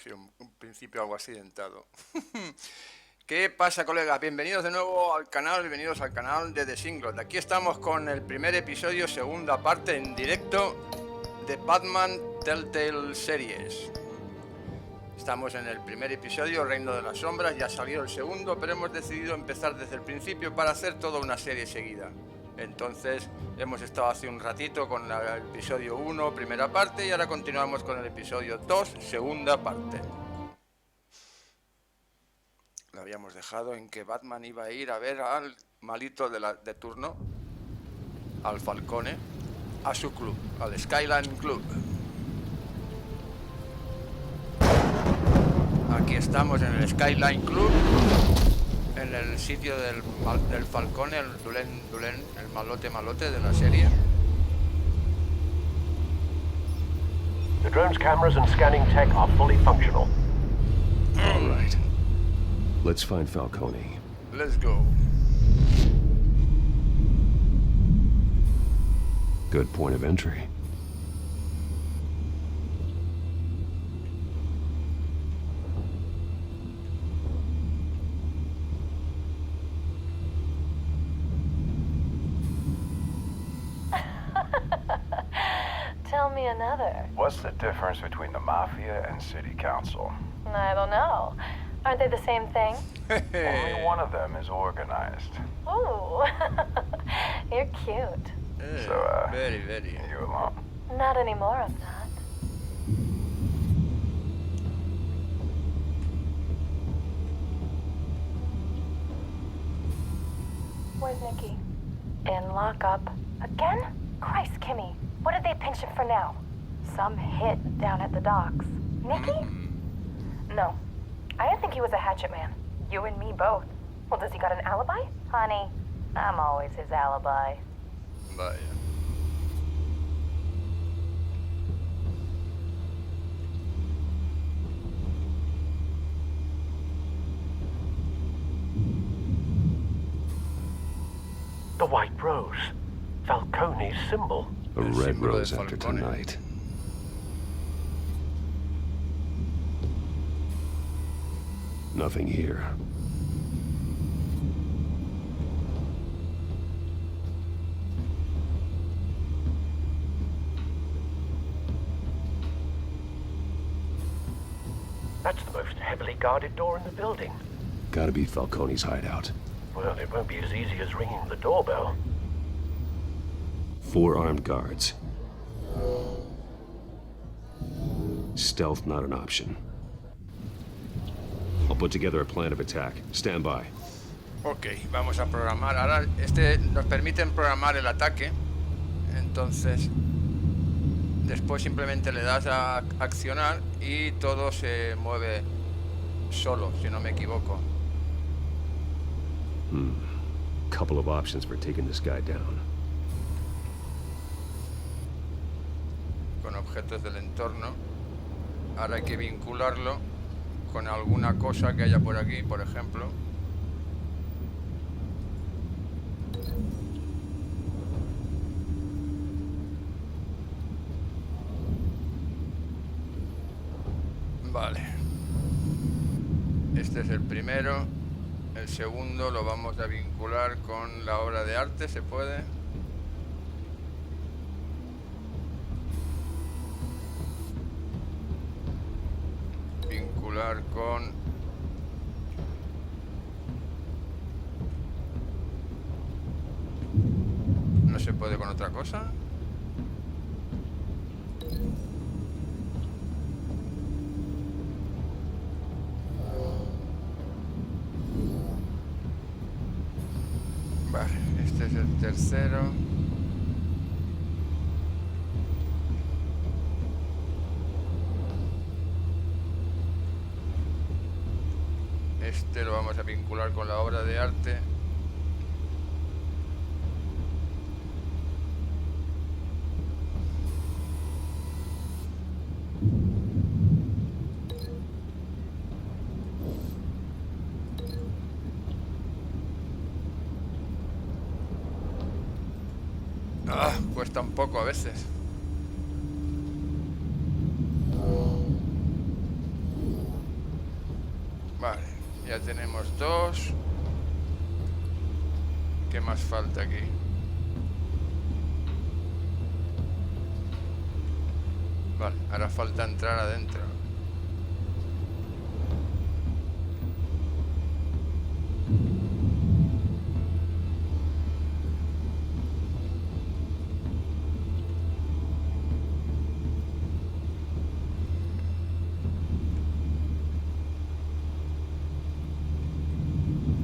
sido un principio algo accidentado. ¿Qué pasa, colegas? Bienvenidos de nuevo al canal, bienvenidos al canal de The Singles. Aquí estamos con el primer episodio, segunda parte en directo de Batman Telltale Series. Estamos en el primer episodio, Reino de las Sombras, ya salió el segundo, pero hemos decidido empezar desde el principio para hacer toda una serie seguida. Entonces hemos estado hace un ratito con el episodio 1, primera parte, y ahora continuamos con el episodio 2, segunda parte. Lo habíamos dejado en que Batman iba a ir a ver al malito de turno, al Falcone, a su club, al Skyline Club. Aquí estamos en el Skyline Club, en el sitio del Falcone, el Dulén, el malote de la serie. The drone's cameras and scanning tech are fully functional. All right. Let's find Falcone. Let's go. Good point of entry. Tell me another. What's the difference between the Mafia and City Council? I don't know. Aren't they the same thing? Only one of them is organized. Ooh, you're cute. So, very. you alone? Not any more of that. Where's Nikki? In lockup. Again? Christ, Kimmy. What did they pinch him for now? Some hit down at the docks. Nikki? No. I didn't think he was a hatchet man. You and me both. Well, does he got an alibi? Honey, I'm always his alibi. Vaya. The White Rose. Falcone's symbol. A El red símbolo de rose after Falcone. tonight. Nothing here. That's the most heavily guarded door in the building. Gotta be Falcone's hideout. Well, it won't be as easy as ringing the doorbell. 4 armed guards. Stealth not an option. I'll put together a plan of attack. Stand by. Ok, vamos a programar. Ahora nos permiten programar el ataque. Entonces, después simplemente le das a accionar y todo se mueve solo, si no me equivoco. Couple of options for taking this guy down. Con objetos del entorno. Ahora hay que vincularlo con alguna cosa que haya por aquí, por ejemplo. Vale. Este es el primero. El segundo lo vamos a vincular con la obra de arte, ¿se puede? Vincular con... ¿No se puede con otra cosa? Vale, este es el tercero. Este lo vamos a vincular con la obra de arte. Cuesta un poco a veces. tenemos 2. ¿Qué más falta aquí? Vale, ahora falta entrar adentro.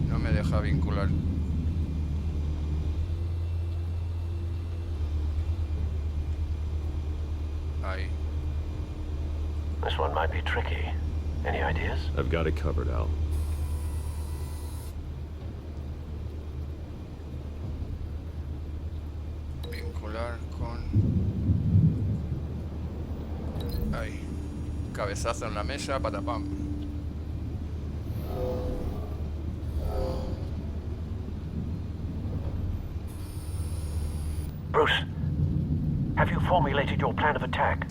No me deja vincular. Ahí. This one might be tricky. Any ideas? I've got it covered, Al. Vincular con... Ahí. Cabezazo en la mesa, patapam. Bruce, have you formulated your plan of attack?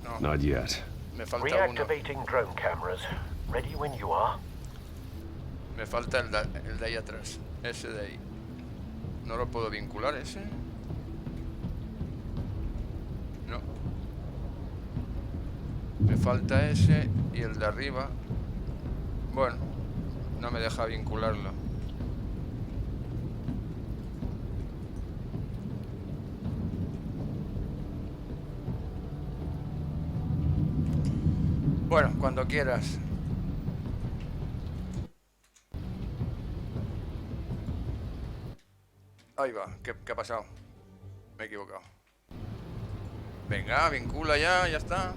No, Not yet. me falta uno. Reactivating drone cameras. Ready when you are. Me falta el de ahí atrás. Ese de ahí. ¿No lo puedo vincular ese? No. Me falta ese y el de arriba. Bueno, no me deja vincularlo. Bueno, cuando quieras. Ahí va, ¿qué ha pasado? Me he equivocado. Venga, vincula ya está.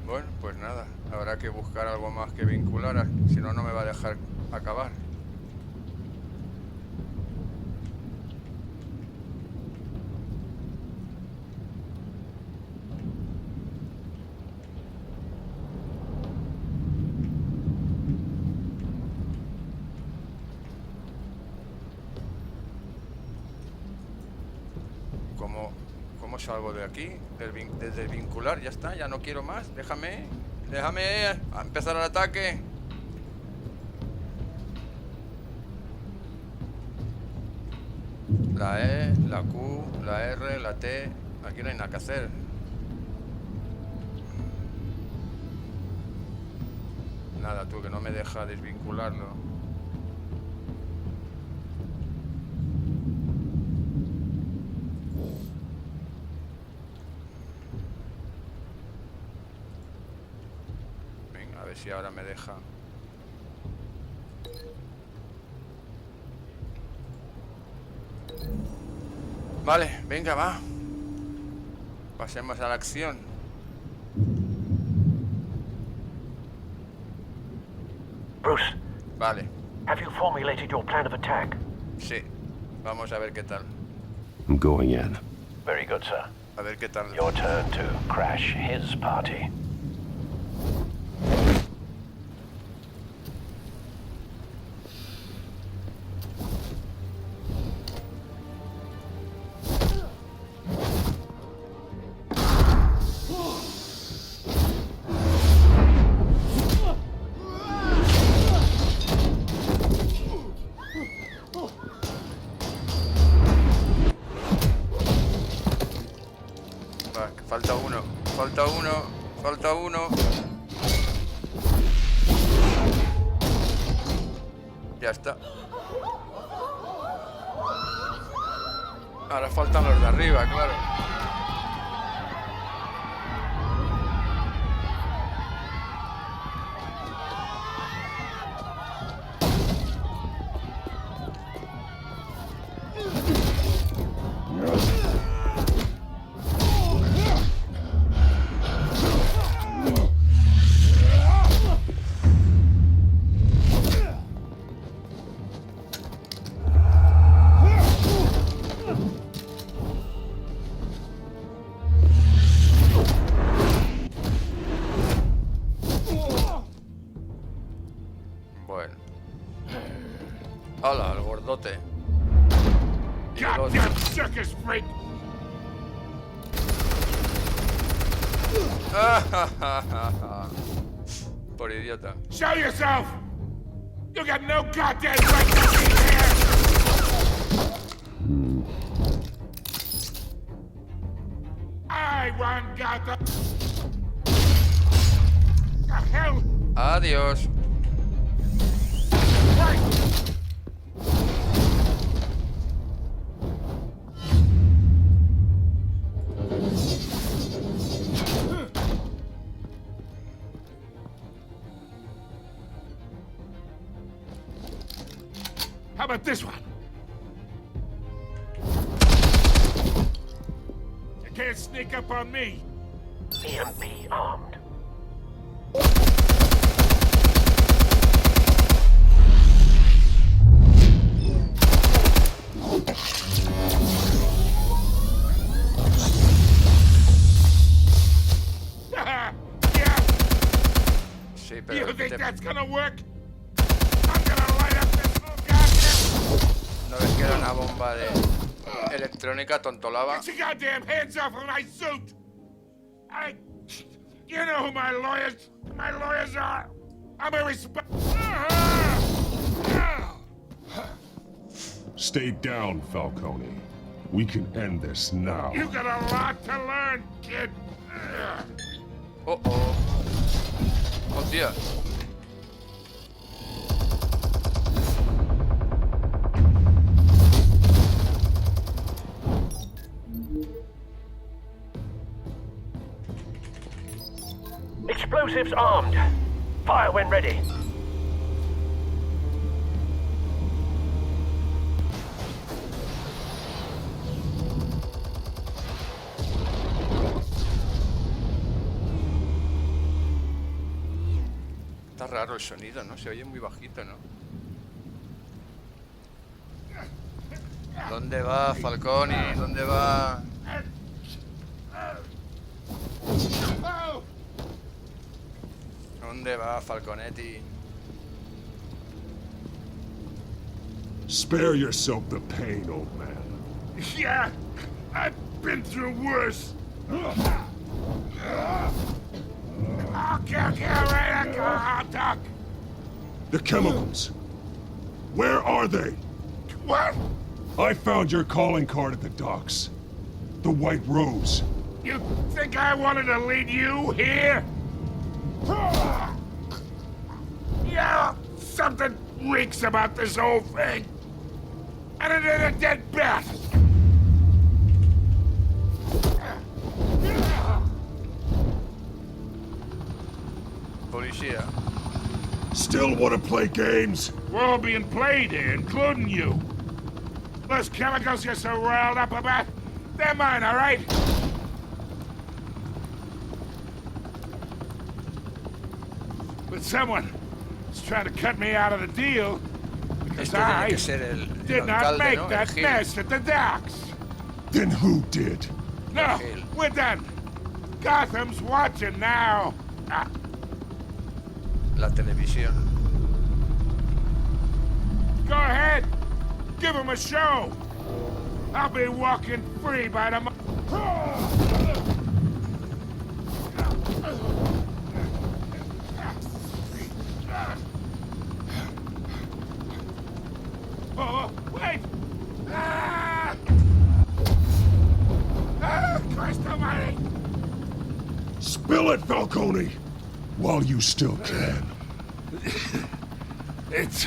Bueno, pues nada, habrá que buscar algo más que vincular, si no, no me va a dejar acabar. ¿Cómo salgo de aquí? Desde vincular, ya está, ya no quiero más. Déjame a empezar el ataque. La E, la Q, la R, la T. Aquí no hay nada que hacer. Nada, tú, que no me deja desvincularlo. Venga, a ver si ahora me deja. Vale, venga, va. Pasemos a la acción. Bruce, Vale, have you formulated your plan of attack? sí. Vamos a ver qué tal. I'm going in. Very good, sir. A ver qué tal. Your turn to crash his party. Va, que falta uno. Falta uno. Falta uno. Ya está. Ahora faltan los de arriba, claro. freak! Por idiota. Show yourself! You got no goddamn right to be here! I want Gotham! The hell? Adiós. Right! How about this one? You can't sneak up on me. EMP armed. Yeah. Sí, pero You think te- that's gonna work? I'm gonna light up this whole goddamn... ¿no ves que era una bomba de electrónica tontolaba? Get your goddamn hands off of my suit! You know who my lawyers are! I'm a respect... Stay down, Falcone. We can end this now. You got a lot to learn, kid! Oh, oh. Hostia. Explosives armed. Fire when ready. Está raro el sonido, ¿no? Se oye muy bajito, ¿no? ¿Dónde va Falcone? ¿Dónde va? ¿Dónde va Falconetti? Spare yourself the pain, old man. Yeah, I've been through worse. Okay, right, I'll talk. The chemicals. Where are they? What? I found your calling card at the docks. The White Rose. You think I wanted to lead you here? Yeah, something reeks about this whole thing. And it ain't a dead bat. Policía. Still want to play games? We're all being played here, including you. Those chemicals you're so riled up about, they're mine, all right? But someone is trying to cut me out of the deal because Este tiene I que ser el did not alcalde, make ¿no? El that Gil. mess at the docks. Then who did? No, Gil. we're done. Gotham's watching now. Ah, La televisión. go ahead. Give him a show. I'll be walking free by tomorrow. Oh, wait! Ah! Ah, Christ almighty! Spill it, Falcone! While you still can. It's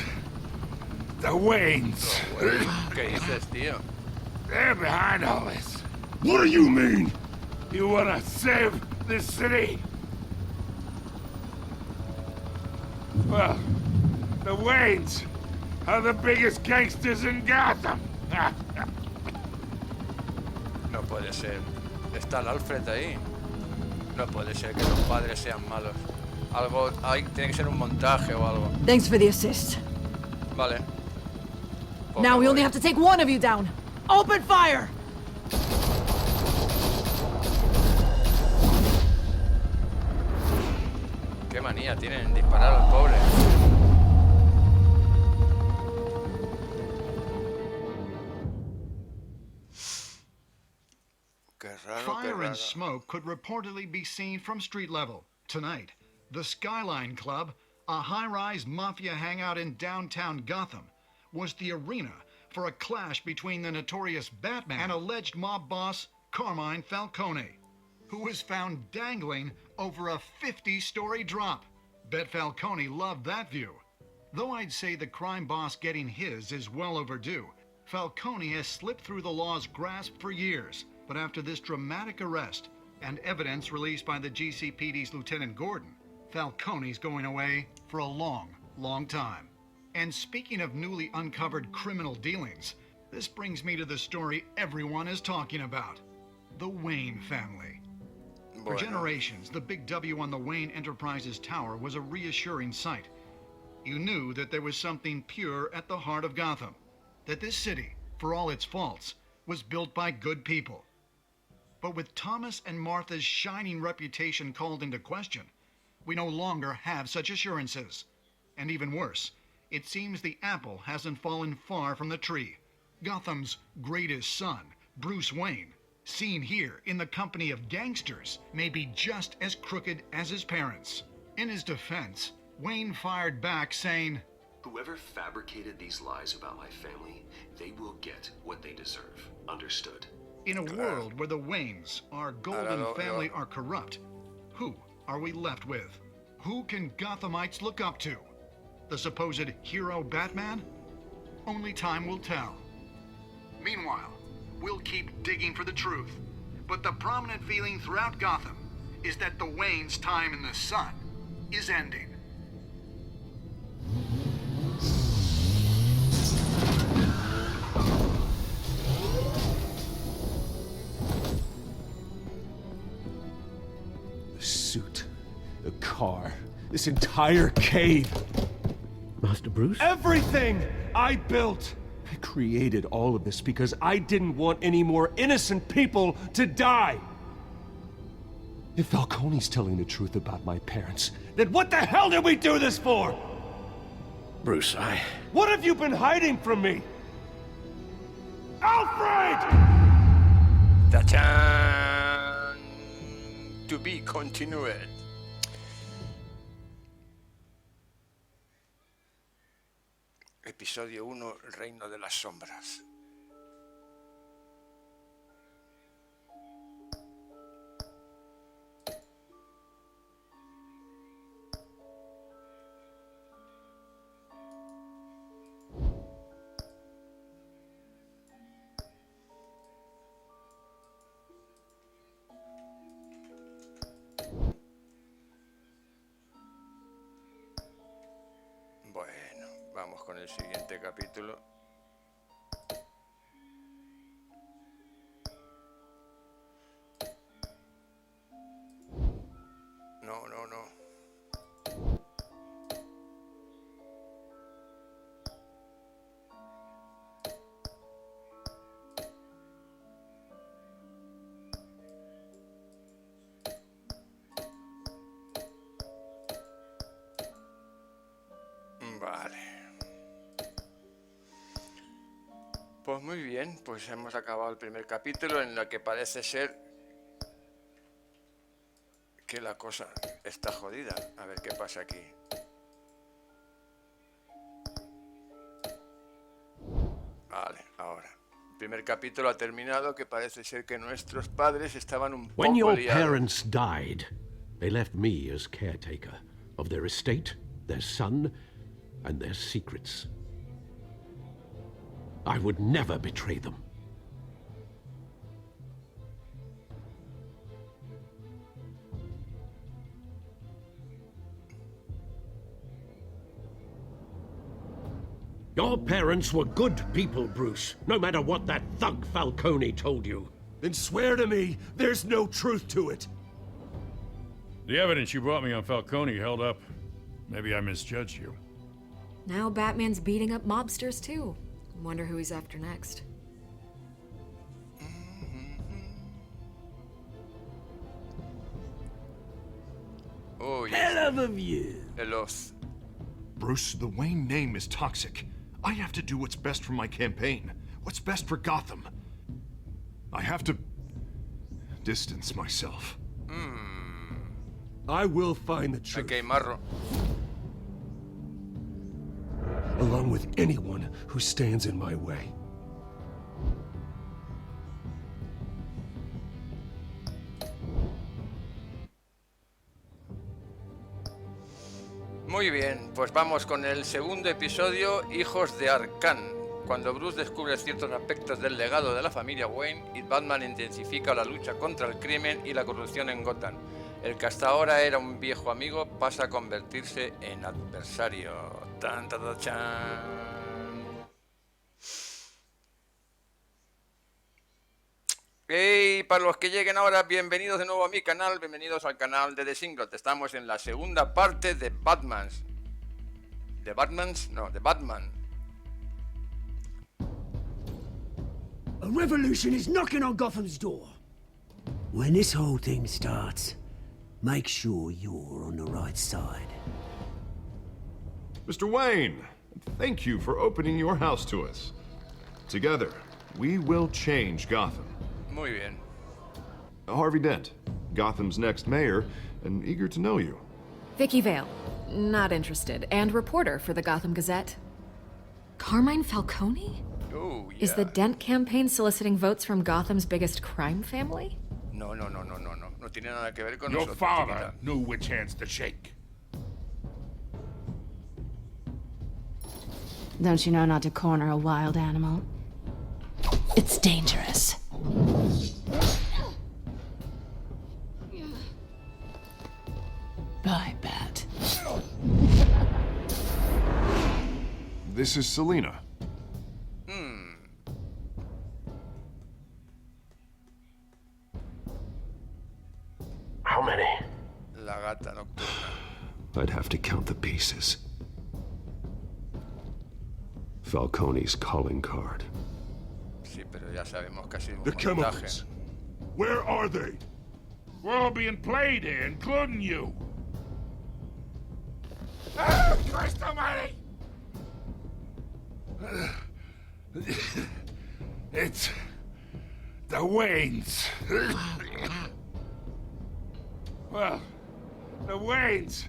the Waynes. ¿Qué dices, tío? They're behind all this. What do you mean? You wanna save this city? Well, the Waynes are the biggest gangsters in Gotham. No puede ser. Está el Alfred ahí. No puede ser que los padres sean malos. Algo hay, tiene que ser un montaje o algo. Thanks for the assist. Vale. Pues Now me we only voy. have to take one of you down. Open fire! Qué manía tienen en disparar al pobre. Fire and smoke could reportedly be seen from street level. Tonight, the Skyline Club, a high-rise mafia hangout in downtown Gotham, was the arena for a clash between the notorious Batman and alleged mob boss Carmine Falcone, who was found dangling over a 50-story drop. Bet Falcone loved that view. Though I'd say the crime boss getting his is well overdue, Falcone has slipped through the law's grasp for years. But after this dramatic arrest and evidence released by the GCPD's Lieutenant Gordon, Falcone's going away for a long, long time. And speaking of newly uncovered criminal dealings, this brings me to the story everyone is talking about. The Wayne family. For generations, the big W on the Wayne Enterprises Tower was a reassuring sight. You knew that there was something pure at the heart of Gotham. That this city, for all its faults, was built by good people. But with Thomas and Martha's shining reputation called into question, we no longer have such assurances. And even worse, it seems the apple hasn't fallen far from the tree. Gotham's greatest son, Bruce Wayne, seen here in the company of gangsters, may be just as crooked as his parents. In his defense, Wayne fired back saying, "Whoever fabricated these lies about my family, they will get what they deserve. Understood?" In a world where the Waynes, our golden family, are corrupt, who are we left with? Who can Gothamites look up to? The supposed hero Batman? Only time will tell. Meanwhile, we'll keep digging for the truth. But the prominent feeling throughout Gotham is that the Waynes' time in the sun is ending. The suit, the car, this entire cave. Master Bruce? Everything I built! I created all of this because I didn't want any more innocent people to die! If Falcone's telling the truth about my parents, then what the hell did we do this for? Bruce, What have you been hiding from me? Alfred! ¡Tachán! To be continued. Episodio 1, Reino de las Sombras. Vamos con el siguiente capítulo. No. Vale. Pues muy bien, pues hemos acabado el primer capítulo en el que parece ser que la cosa está jodida. A ver qué pasa aquí. Vale, ahora. El primer capítulo ha terminado, que parece ser que nuestros padres estaban un poco when your liados. parents died, they left me as caretaker of their estate, their son, and their secrets. I would never betray them. Your parents were good people, Bruce, no matter what that thug Falcone told you. Then swear to me there's no truth to it. The evidence you brought me on Falcone held up. Maybe I misjudged you. Now Batman's beating up mobsters too. Wonder who he's after next. Oh, Hell of a view. El Oz. Bruce, the Wayne name is toxic. I have to do what's best for my campaign. What's best for Gotham. I have to distance myself. I will find the truth. Ok, marro. Along with anyone who stands in my way. Muy bien, pues vamos con el segundo episodio, Hijos de Arcán. Cuando Bruce descubre ciertos aspectos del legado de la familia Wayne y Batman intensifica la lucha contra el crimen y la corrupción en Gotham. El que hasta ahora era un viejo amigo pasa a convertirse en adversario. Tan, tan, tan, chan. Hey, para los que lleguen ahora, bienvenidos de nuevo a mi canal, bienvenidos al canal de The Singlot. Estamos en la segunda parte de Batmans. ¿De Batmans? No, de Batman. A revolution is knocking on Gotham's door. When this whole thing starts, make sure you're on the right side. Mr. Wayne, thank you for opening your house to us. Together, we will change Gotham. Muy bien. Harvey Dent, Gotham's next mayor, and eager to know you. Vicky Vale, not interested, and reporter for the Gotham Gazette. Carmine Falcone? Oh, yeah. Is the Dent campaign soliciting votes from Gotham's biggest crime family? No. No tiene nada que ver con Your nosotros. father chiquita. knew which hands to shake. Don't you know not to corner a wild animal? It's dangerous. Bye, Bat. This is Selina. How many? La gata nocturna. I'd have to count the pieces. Falcone's calling card. Sí, pero ya sabemos que ha sido un The montaje. chemicals. Where are they? We're all being played here, including you. Ah, Christ almighty! It's the Waynes. Well, the Waynes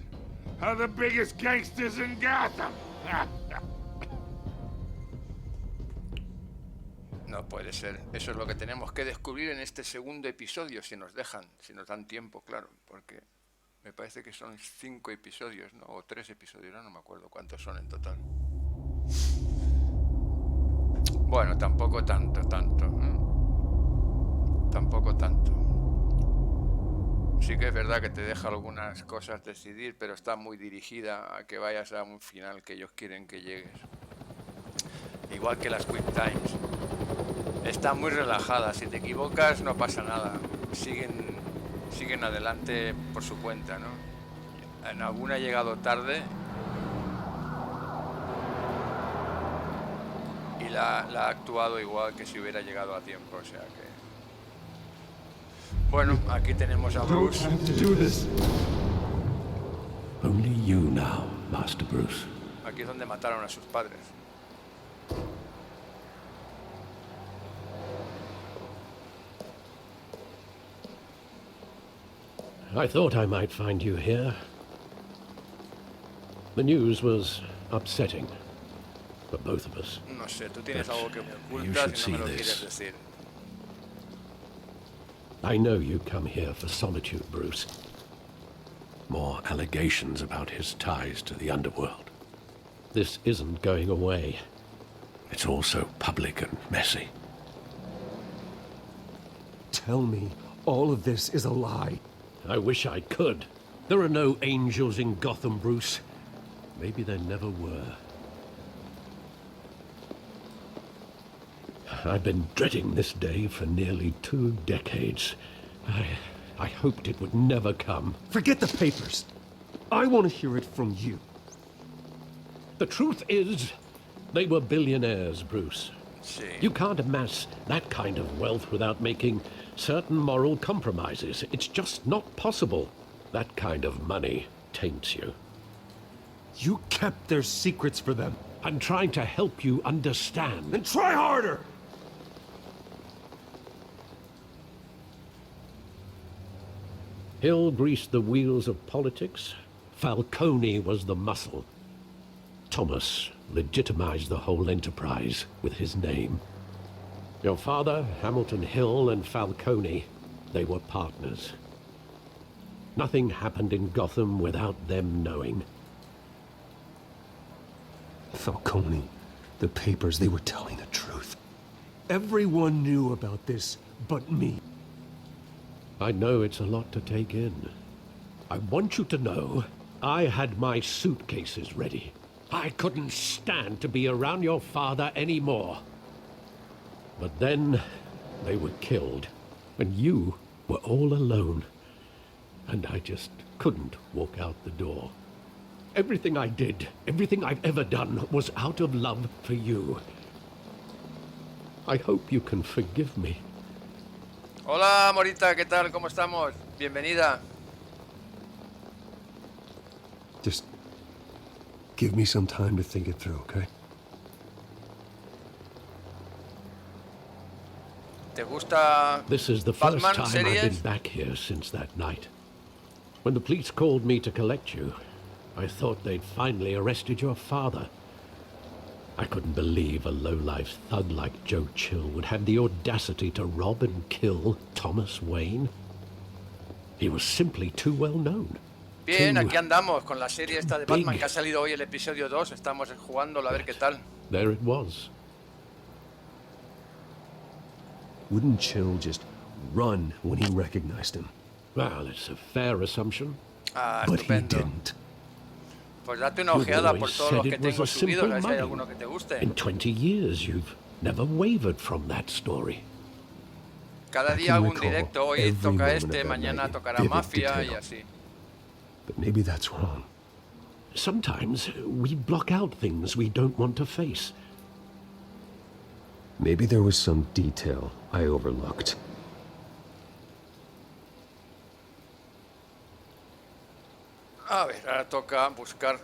are the biggest gangsters in Gotham. No puede ser. Eso es lo que tenemos que descubrir en este segundo episodio, si nos dejan, si nos dan tiempo, claro, porque me parece que son 5 episodios, ¿no? O 3 episodios, no me acuerdo cuántos son en total. Bueno, tampoco tanto. Tampoco tanto. Sí que es verdad que te deja algunas cosas decidir, pero está muy dirigida a que vayas a un final que ellos quieren que llegues. Igual que las Quick Times. Está muy relajada, si te equivocas no pasa nada. Siguen adelante por su cuenta, ¿no? En alguna ha llegado tarde y la ha actuado igual que si hubiera llegado a tiempo, o sea que... Bueno, aquí tenemos a Bruce. Only you now, Master Bruce. Aquí es donde mataron a sus padres. I thought I might find you here. The news was upsetting for both of us. No sé, tú tienes But algo que you ocultas should y no me lo see quieres this. decir. I know you come here for solitude, Bruce. More allegations about his ties to the underworld. This isn't going away. It's all so public and messy. Tell me all of this is a lie. I wish I could. There are no angels in Gotham, Bruce. Maybe there never were. I've been dreading this day for nearly 2 decades. I hoped it would never come. Forget the papers. I want to hear it from you. The truth is, they were billionaires, Bruce. Sí. You can't amass that kind of wealth without making certain moral compromises. It's just not possible. That kind of money taints you. You kept their secrets for them. I'm trying to help you understand. Then try harder! Hill greased the wheels of politics. Falcone was the muscle. Thomas legitimized the whole enterprise with his name. Your father, Hamilton Hill, and Falcone, they were partners. Nothing happened in Gotham without them knowing. Falcone, the papers, they were telling the truth. Everyone knew about this but me. I know it's a lot to take in. I want you to know I had my suitcases ready. I couldn't stand to be around your father anymore. But then they were killed, and you were all alone. And I just couldn't walk out the door. Everything I did, everything I've ever done, was out of love for you. I hope you can forgive me. Hola, Morita, ¿qué tal? ¿Cómo estamos? Bienvenida. Just give me some time to think it through, okay? ¿Te gusta This is the first Batman time series? I've been back here since that night. When the police called me to collect you, I thought they'd finally arrested your father. I couldn't believe a low-life thug like Joe Chill would have the audacity to rob and kill Thomas Wayne. He was simply too well known. Bien, aquí andamos con la serie esta de Batman que ha salido hoy el episodio 2. Estamos jugándolo a ver qué tal. There it was. Wouldn't Chill just run when he recognized him? Well, it's a fair assumption. Ah, But he estupendo. didn't. Pues date una You've ojeada por always todos said los que it was tengo a subidos, a ver si hay simple alguno que te guste. In 20 years, you've never wavered from that story. Cada I día can hago un recall directo, hoy every toca moment este, of that mañana night in tocará vivid Mafia y detail. así. But maybe that's wrong. Sometimes we block out things we don't want to face. Maybe there was some detail I overlooked. A ver, ahora toca buscar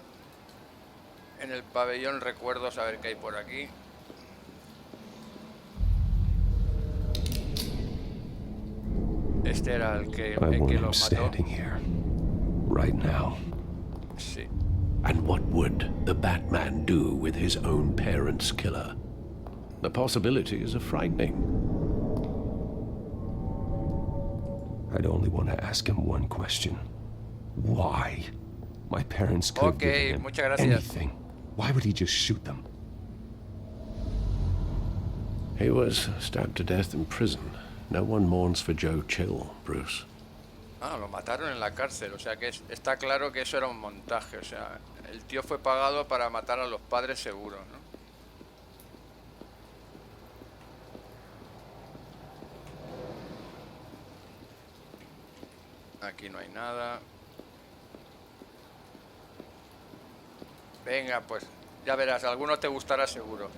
en el pabellón recuerdos a ver qué hay por aquí. Este era el que I want him los mató. standing here, right now. Sí. And what would the Batman do with his own parents' killer? The possibilities are frightening. I'd only want to ask him one question. Why? My parents could have given him muchas gracias. anything. Why would he just shoot them? He was stabbed to death in prison. No one mourns for Joe Chill, Bruce. Ah, lo mataron en la cárcel, o sea que está claro que eso era un montaje, o sea, el tío fue pagado para matar a los padres seguro, ¿no? Aquí no hay nada. Venga, pues ya verás, alguno te gustará seguro.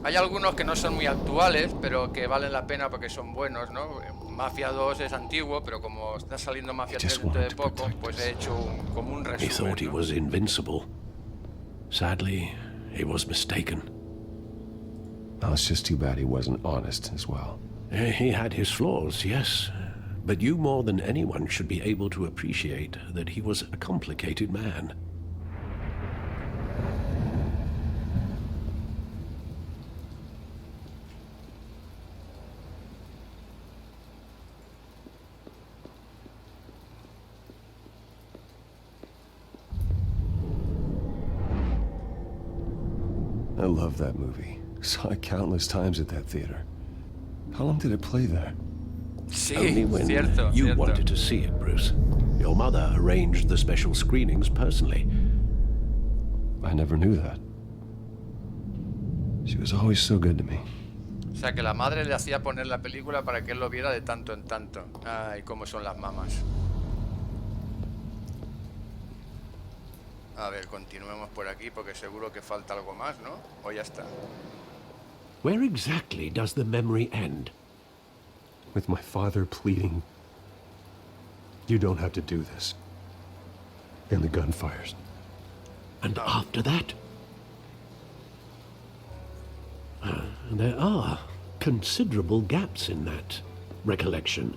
Hay algunos que no son muy actuales, pero que valen la pena porque son buenos, ¿no? Mafia 2 es antiguo, pero como está saliendo Mafia 3 dentro de poco, pues he hecho como un He resumen, thought he ¿no? was invincible. Sadly, he was mistaken. Well, it's just too bad he wasn't honest as well. He had his flaws, yes. But you more than anyone should be able to appreciate that he was a complicated man. I love that movie. Saw it countless times at that theater. How long did it play there? Sí, Only when cierto, you cierto. wanted to see it, Bruce. Your mother arranged the special screenings personally. I never knew that. She was always so good to me. O sea que la madre le hacía poner la película para que él lo viera de tanto en tanto. Ay, cómo son las mamás. A ver, continuemos por aquí porque seguro que falta algo más, ¿no? O ya está. Where exactly does the memory end? With my father pleading, "You don't have to do this." And the gun fires. And after that? There are considerable gaps in that recollection.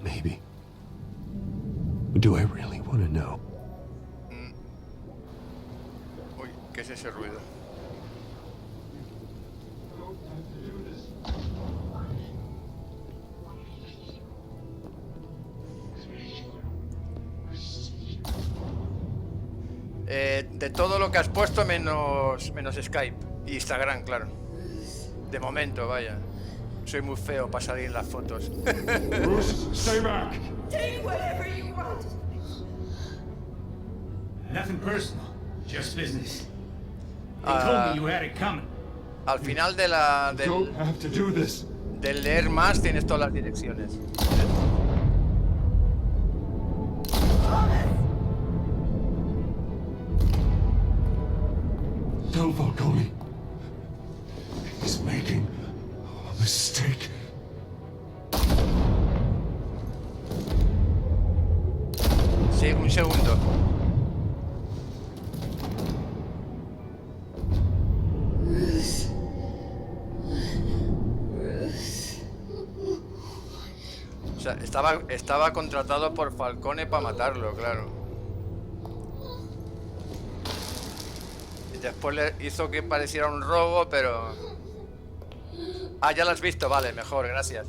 Maybe. But do I really want to know? Uy, ¿qué es ese ruido? De todo lo que has puesto menos Skype y Instagram, claro. De momento, vaya. Soy muy feo para salir en las fotos. Bruce, stay back. Take whatever you want. Nothing personal, just business. They told me you had it coming. Al final del Have to do this. del leer más tienes todas las direcciones. Tell Falcone. He's making a mistake. Sí, un segundo. O sea, estaba contratado por Falcone para matarlo, claro. Y después le hizo que pareciera un robo, pero... Ah, ya lo has visto, vale, mejor, gracias.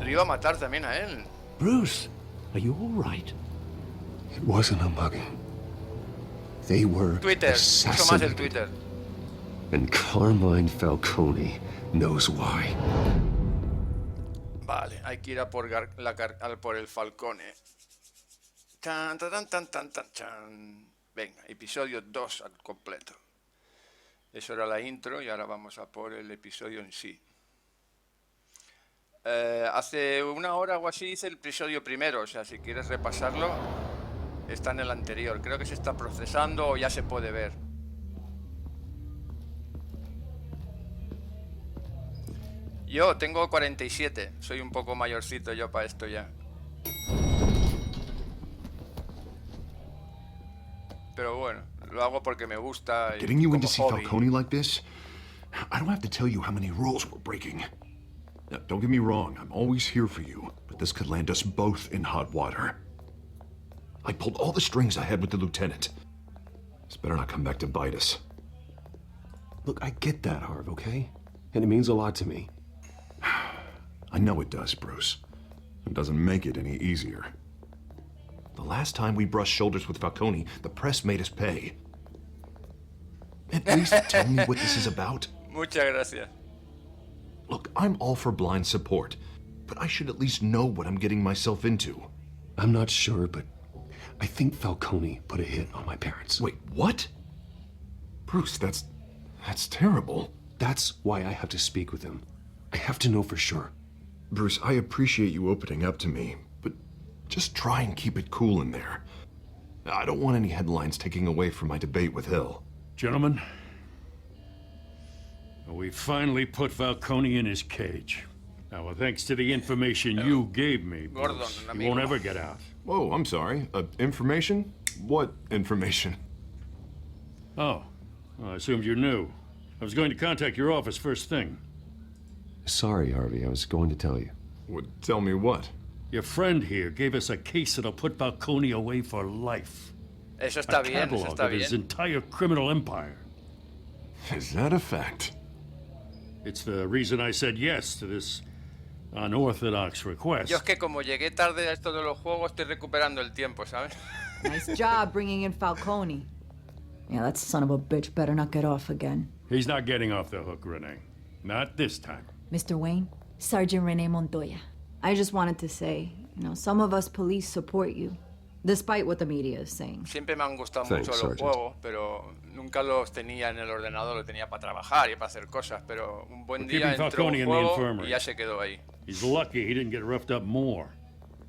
Lo iba a matar también a él. Bruce, are you all right? It wasn't a mugging. They were Twitter, mucho más el assassinated. Twitter. And Carmine Falcone knows why. Vale, hay que ir a por, por el Falcone. Tan, tan, tan, tan, tan, tan. Venga, episodio 2 al completo. Eso era la intro y ahora vamos a por el episodio en sí. Hace una hora o así hice el episodio primero, o sea, si quieres repasarlo, está en el anterior. Creo que se está procesando o ya se puede ver. Yo tengo 47, soy un poco mayorcito yo para esto ya. Pero bueno, lo hago porque me gusta. Getting you in to como see hobby. Falcone like this? I don't have to tell you how many rules we're breaking. Now, don't get me wrong, I'm always here for you, but this could land us both in hot water. I pulled all the strings I had with the lieutenant. This better not come back to bite us. Look, I get that, Harv, okay? And it means a lot to me. I know it does, Bruce. It doesn't make it any easier. The last time we brushed shoulders with Falcone, the press made us pay. At least tell me what this is about. Muchas gracias. Look, I'm all for blind support, but I should at least know what I'm getting myself into. I'm not sure, but I think Falcone put a hit on my parents. Wait, what? Bruce, that's terrible. That's why I have to speak with him. I have to know for sure. Bruce, I appreciate you opening up to me, but just try and keep it cool in there. I don't want any headlines taking away from my debate with Hill. Gentlemen, we finally put Falcone in his cage. Now, thanks to the information you gave me, Bruce, he won't ever get out. Whoa, I'm sorry. Information? What information? Oh, well, I assumed you knew. I was going to contact your office first thing. Sorry, Harvey, I was going to tell you. Tell me what? Your friend here gave us a case that'll put Falcone away for life. Eso está bien, eso catalog está of his bien. entire criminal empire. Is that a fact? It's the reason I said yes to this unorthodox request. Yo es que como llegué tarde a esto de los juegos, estoy recuperando el tiempo, ¿sabes? Nice job bringing in Falcone. Yeah, that son of a bitch better not get off again. He's not getting off the hook, Renee. Not this time. Mr. Wayne, Sergeant Renee Montoya. I just wanted to say, some of us police support you, despite what the media is saying. Siempre me han gustado Thanks, mucho los Sergeant. juegos, pero nunca los tenía en el ordenador, los tenía para trabajar y para hacer cosas, pero un buen We're día keeping entró un Falcone in the juego infirmary. y ya se quedó ahí. He's lucky he didn't get roughed up more.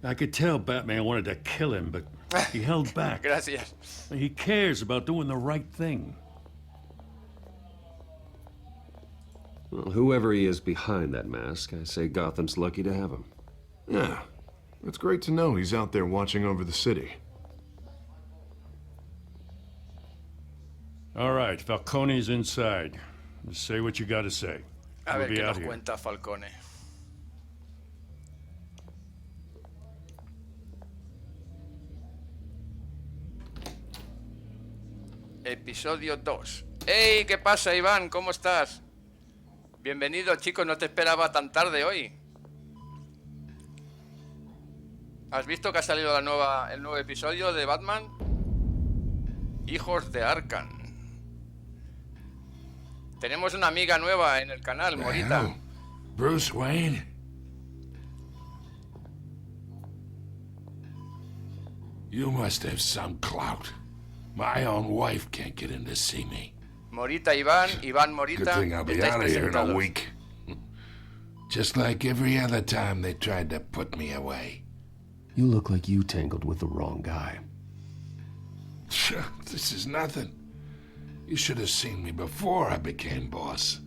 I could tell Batman wanted to kill him, but he held back. Gracias. He cares about doing the right thing. Well, whoever he is behind that mask, I say Gotham's lucky to have him. Yeah. It's great to know he's out there watching over the city. All right, Falcone's inside. Just say what you gotta say. A ver We'll be qué out nos here. cuenta Falcone. Episodio 2. ¡Hey! ¿Qué pasa, Iván? ¿Cómo estás? Bienvenido, chicos. No te esperaba tan tarde hoy. ¿Has visto que ha salido el nuevo episodio de Batman? Hijos de Arkham. Tenemos una amiga nueva en el canal, Morita. Hello, Bruce Wayne. You must have some clout. My own wife can't get in to see me. Morita, Iván Morita. Good thing I'll be estáis out of here in a presentados. week. Just like every other time they tried to put me away. You look like you tangled with the wrong guy. This is nothing. You should have seen me before I became boss.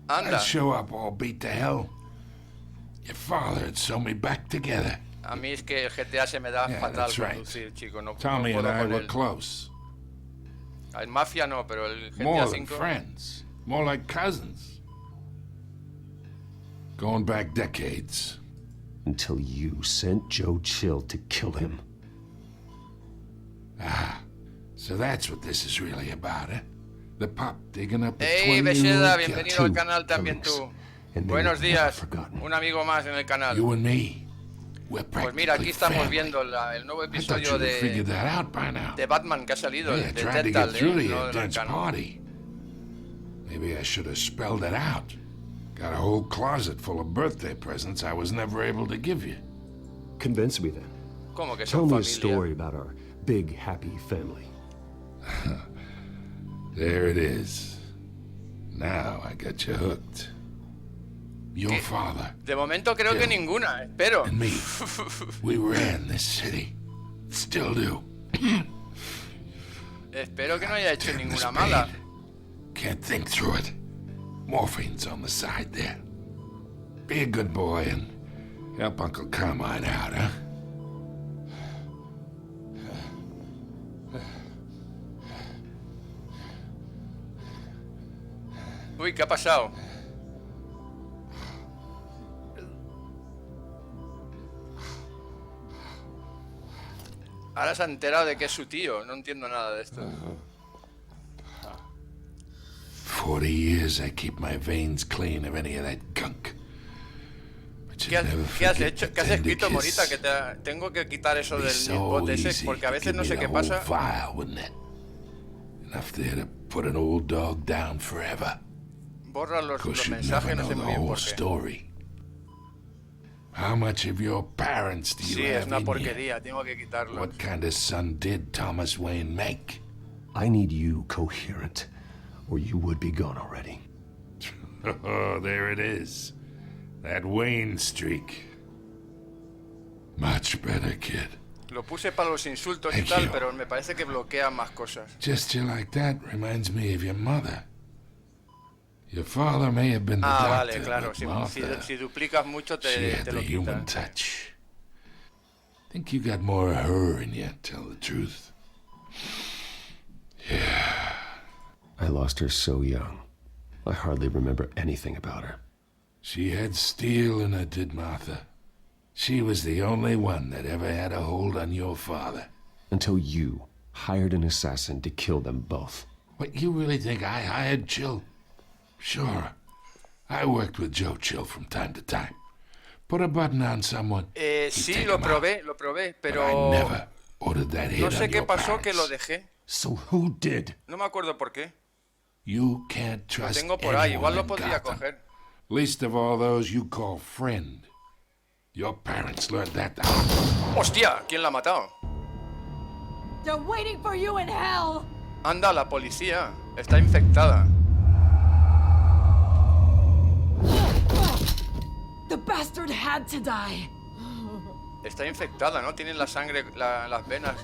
Anda. I'd show up all beat to hell. Your father would sew me back together. A mí es que el GTA se me da Yeah, fatal that's right. conducir, chico. No, Tommy no and puedo I con were él. close. El Mafia no, pero el GTA More than 5. friends. More like cousins. Going back decades. Until you sent Joe Chill to kill him. Ah, so that's what this is really about, eh? The pup digging up a Hey, 20-year-old Beseda, killer. bienvenido al canal también tú. Buenos días, un amigo más en el canal. You and me, we're Pues mira, aquí estamos family. viendo el nuevo I thought episodio you would figure that out by now. de Batman que ha salido, Yeah, el de tried to get Telltale, through to no your del dense canal. party. Maybe I should have spelled it out. Got a whole closet full of birthday presents I was never able to give you. Convince me then. ¿Cómo que Tell son me a familia? story about our big, happy family. There it is. Now I got you hooked. Your father De momento creo que ninguna, espero. and me, we ran this city. Still do. Espero que no haya hecho Damn, this ninguna mala. pain. Can't think through it. Morphine's on the side there. Be a good boy and help Uncle Carmine out, huh? Uy, ¿qué ha pasado? Ahora se ha enterado de que es su tío. No entiendo nada de esto. 40 years I keep my veins clean of any of that gunk. But you never ¿Qué has forget hecho? the ¿Qué has tender escrito, kiss. Morita? Que tengo que quitar eso Be del so bote ese, easy porque a to veces give no me sé the qué whole pasa. file, wouldn't it? Enough there to put an old dog down forever. Borra los Course you'd mensajes, never no know sé the muy bien whole por qué. story. How much of your parents do you Sí, es have una in you? porquería, tengo que quitarlo. What kind of son did Thomas Wayne make? I need you coherent, or you would be gone already. Oh, there it is. That Wayne streak. Much better, kid. Lo puse para los insultos y Thank tal, you. pero me parece que bloquea más cosas. Gesture like that reminds me of your mother. Your father may have been the Ah, doctor, vale, claro. but Si Martha, duplicas mucho she te had lo the human quita. touch. Think you got more of her in you, tell the truth. I lost her so young. I hardly remember anything about her. She had steel in her, did Martha. She was the only one that ever had a hold on your father. Until you hired an assassin to kill them both. What, you really think I hired Chill? Sure. I worked with Joe Chill from time to time. Put a button on someone. Sí, lo probé, I pero never ordered that hit no sé on qué your pasó que parents. lo dejé. So who did? No me acuerdo por qué. You can't Lo trust tengo por ahí, igual anyone lo in podría Gotham. coger. Least of all those you call friend. Your parents learned that. ¡Hostia! ¿Quién la ha matado? They're waiting for you in hell! Anda, la policía. Está infectada. The bastard had to die. Está infectada, ¿no? Tiene la sangre, las venas.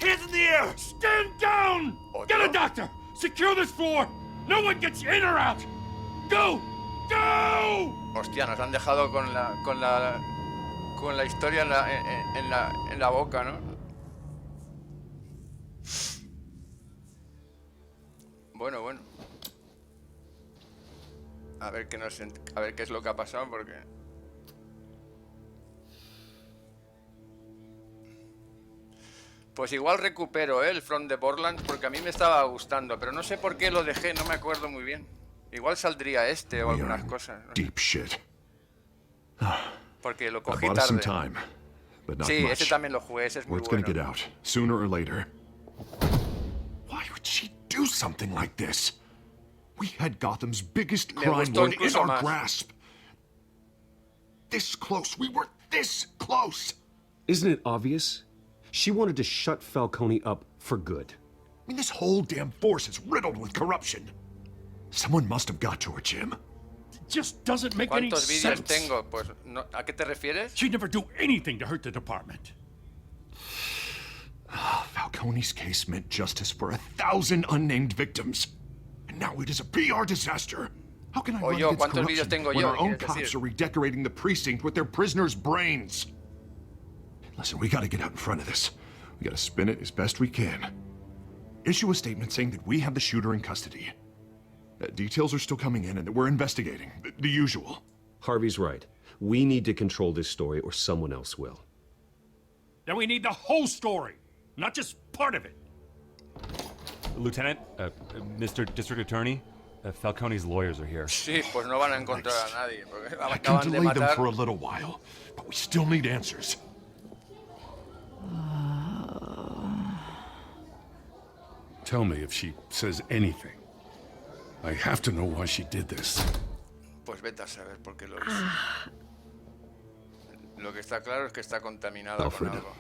Hands in the air! Stand down! Get a doctor! Secure this floor! No one gets in or out! Go! Go! Hostia, nos han dejado con la historia en la boca, ¿no? Bueno, bueno. A ver qué es lo que ha pasado, porque... Pues igual recupero el From the Borderlands, porque a mí me estaba gustando, pero no sé por qué lo dejé, no me acuerdo muy bien. Igual saldría este o algunas cosas. ¿no? Deep shit. Porque lo cogí tarde. Sí, ese también lo jugué, ese es muy bueno. Get out, sooner or later. Why would she do something like this? We had Gotham's biggest crime lord in our grasp. This close, we were this close. Isn't it obvious? She wanted to shut Falcone up for good. I mean, this whole damn force is riddled with corruption. Someone must have got to her, Jim. It just doesn't make any sense. ¿Cuántos vídeos tengo? Pues, no, ¿a qué te refieres? She'd never do anything to hurt the department. Falcone's case meant justice for 1,000 unnamed victims. And now it is a PR disaster. How can I run against corruption when our own cops are redecorating the precinct with their prisoners' brains? Listen, we gotta get out in front of this. We gotta spin it as best we can. Issue a statement saying that we have the shooter in custody. Details are still coming in and that we're investigating. The usual. Harvey's right. We need to control this story or someone else will. Then we need the whole story, not just part of it. Lieutenant, Mr. District Attorney, Falcone's lawyers are here. Sí, pues no van a encontrar a nadie. I can delay them for a little while, but we still need answers. Tell me if she says anything. I have to know why she did this. Pues vete a saber por qué lo hizo. Lo que está claro es que está contaminada con algo.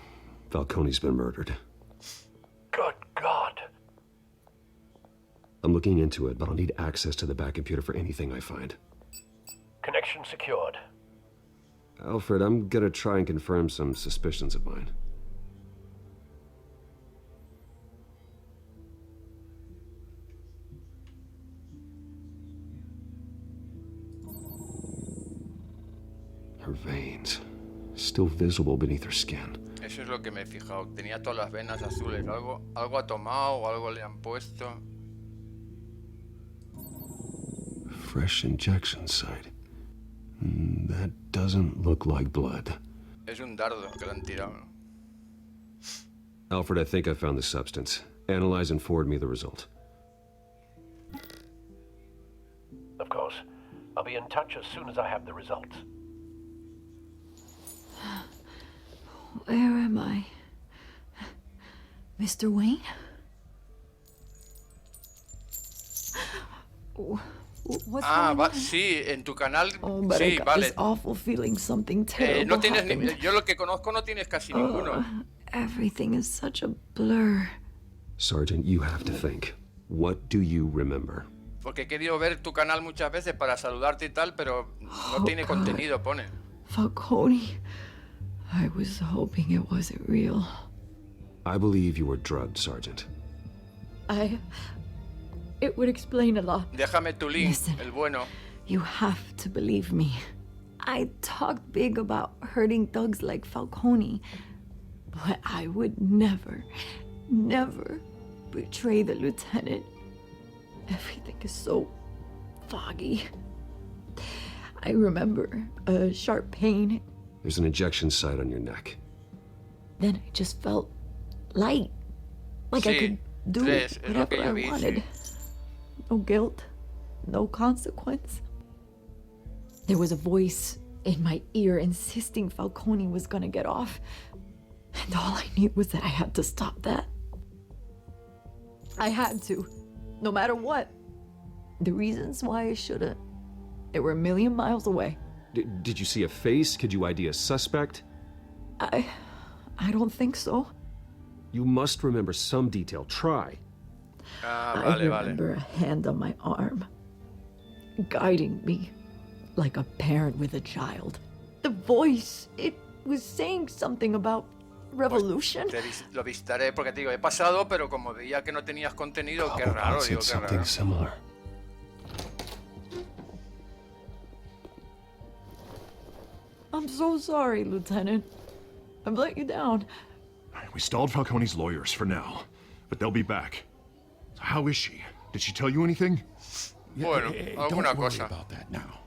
Falcone's been murdered. Good God. I'm looking into it, but I'll need access to the back computer for anything I find. Connection secured. Alfred, I'm gonna try and confirm some suspicions of mine. Her veins, still visible beneath her skin. Eso es lo que me he fijado. Tenía todas las venas azules. Algo ha tomado o algo le han puesto. Fresh injection site. That doesn't look like blood. Es un dardo que le han tirado. Alfred, I think I found the substance. Analyze and forward me the result. Of course. I'll be in touch as soon as I have the results. Where am I? Mr. Wayne? What's going on? Sí, en tu canal. Oh, but sí, I got vale. this awful feeling something terrible No tienes happened. yo lo que conozco no tienes casi ninguno. Everything is such a blur. Sergeant, you have to think. What do you remember? Porque he querido ver tu canal muchas veces para saludarte y tal, pero no tiene contenido, pone. Falcone. I was hoping it wasn't real. I believe you were drugged, Sergeant. It would explain a lot. Déjame tu link, Listen, el bueno. You have to believe me. I talked big about hurting thugs like Falcone, but I would never, never betray the lieutenant. Everything is so foggy. I remember a sharp pain. There's an injection site on your neck. Then I just felt light. Like I could do whatever I wanted. No guilt, no consequence. There was a voice in my ear insisting Falcone was gonna get off. And all I knew was that I had to stop that. I had to, no matter what. The reasons why I shouldn't, they were a million miles away. Did you see a face? Could you ID a suspect? I don't think so. You must remember some detail. Try. I remember a hand on my arm, guiding me like a parent with a child. The voice, it was saying something about revolution. Lo visitaré porque te digo, he pasado, pero como veía que no tenías contenido, qué raro, digo, qué raro. Similar. I'm so sorry, Lieutenant. I've let you down. We stalled Falcone's lawyers for now, but they'll be back. How is she? Did she tell you anything? Bueno, alguna don't worry cosa. about that now.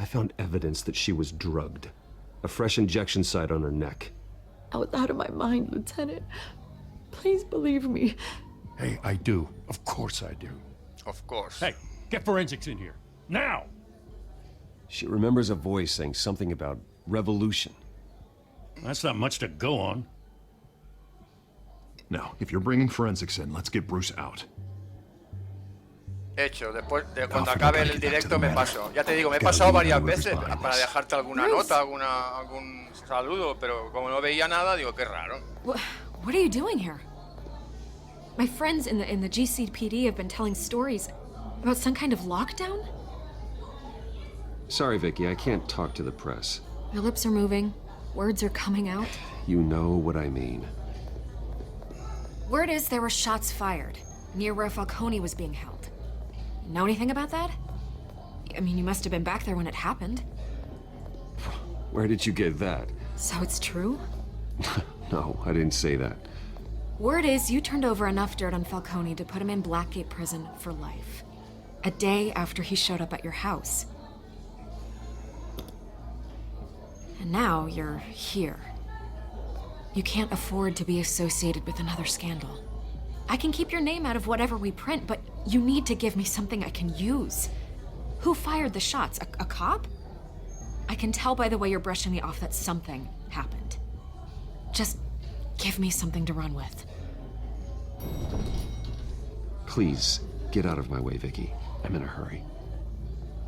I found evidence that she was drugged. A fresh injection site on her neck. I was out of my mind, Lieutenant. Please believe me. Hey, I do. Of course I do. Of course. Hey, get forensics in here. Now! She remembers a voice saying something about revolution. That's not much to go on. Now, if you're bringing forensics in, let's get Bruce out. Hecho, después de cuando acabe el directo me paso. Ya te digo, me he pasado varias veces para dejarte alguna nota, algún saludo, pero como no veía nada, digo, qué raro. What are you doing here? My friends in the GCPD have been telling stories about some kind of lockdown? Sorry, Vicky, I can't talk to the press. Your lips are moving. Words are coming out. You know what I mean. Word is there were shots fired near where Falcone was being held. Know anything about that? I mean, you must have been back there when it happened. Where did you get that? So it's true? No, I didn't say that. Word is you turned over enough dirt on Falcone to put him in Blackgate Prison for life. A day after he showed up at your house. And now you're here. You can't afford to be associated with another scandal. I can keep your name out of whatever we print, but you need to give me something I can use. Who fired the shots? A cop? I can tell by the way you're brushing me off that something happened. Just give me something to run with. Please, get out of my way, Vicky. I'm in a hurry.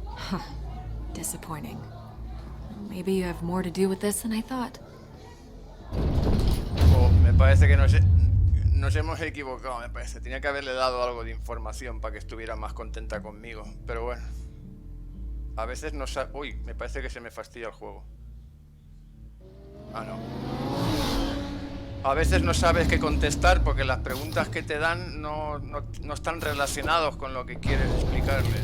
Huh. Disappointing. Maybe you have more to do with this than I thought. Oh, me parece que nos hemos equivocado, me parece. Tenía que haberle dado algo de información para que estuviera más contenta conmigo. Pero bueno. A veces no sabe... Uy, me parece que se me fastidia el juego. Ah, no. A veces no sabes qué contestar porque las preguntas que te dan no están relacionados con lo que quieres explicarle.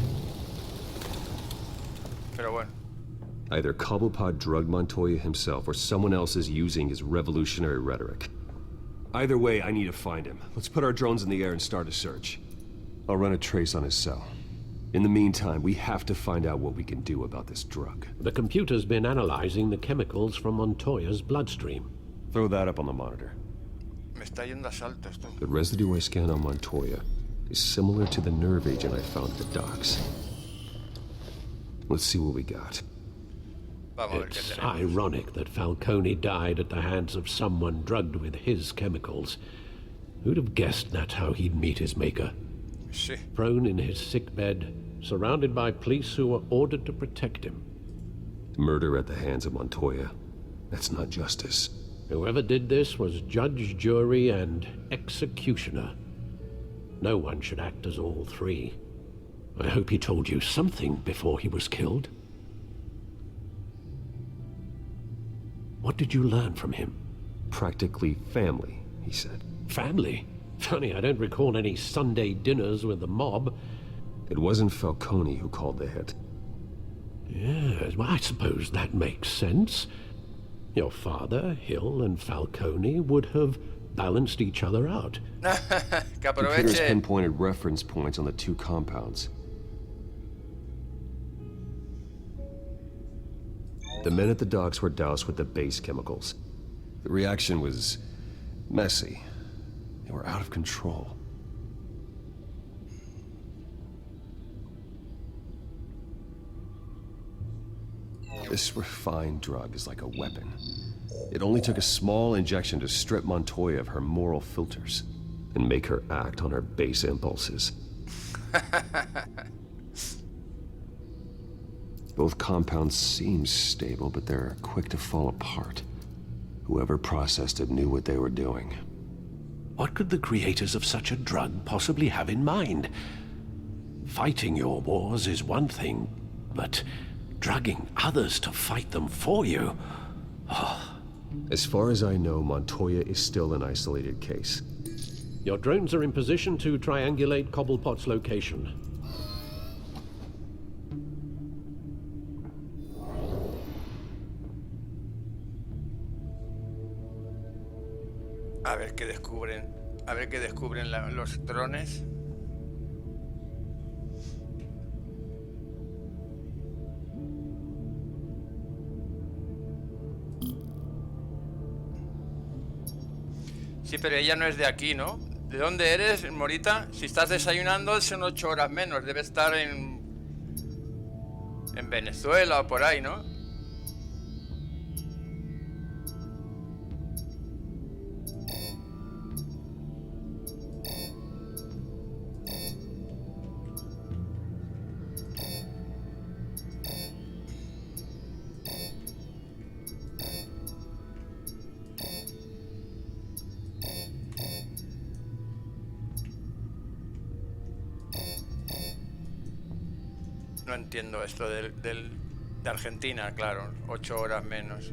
Pero bueno. Either Cobblepot drugged Montoya himself or someone else is using his revolutionary rhetoric. Either way, I need to find him. Let's put our drones in the air and start a search. I'll run a trace on his cell. In the meantime, we have to find out what we can do about this drug. The computer's been analyzing the chemicals from Montoya's bloodstream. Throw that up on the monitor. Me está yendo a saltos, tú. The residue I scanned on Montoya is similar to the nerve agent I found at the docks. Let's see what we got. It's ironic that Falcone died at the hands of someone drugged with his chemicals. Who'd have guessed that's how he'd meet his maker? Sí. Prone in his sickbed, surrounded by police who were ordered to protect him. Murder at the hands of Montoya. That's not justice. Whoever did this was judge, jury, and executioner. No one should act as all three. I hope he told you something before he was killed. What did you learn from him? Practically family, he said. Family? Funny, I don't recall any Sunday dinners with the mob. It wasn't Falcone who called the hit. Yes, well, I suppose that makes sense. Your father, Hill, and Falcone would have balanced each other out. Computers pinpointed reference points on the two compounds. The men at the docks were doused with the base chemicals. The reaction was messy. They were out of control. This refined drug is like a weapon. It only took a small injection to strip Montoya of her moral filters and make her act on her base impulses. Both compounds seem stable, but they're quick to fall apart. Whoever processed it knew what they were doing. What could the creators of such a drug possibly have in mind? Fighting your wars is one thing, but drugging others to fight them for you? Oh. As far as I know, Montoya is still an isolated case. Your drones are in position to triangulate Cobblepot's location. A ver qué descubren. A ver qué descubren los drones. Sí, pero ella no es de aquí, ¿no? ¿De dónde eres, Morita? Si estás desayunando son 8 horas menos. Debe estar en Venezuela o por ahí, ¿no? No entiendo esto de Argentina, claro, 8 horas menos.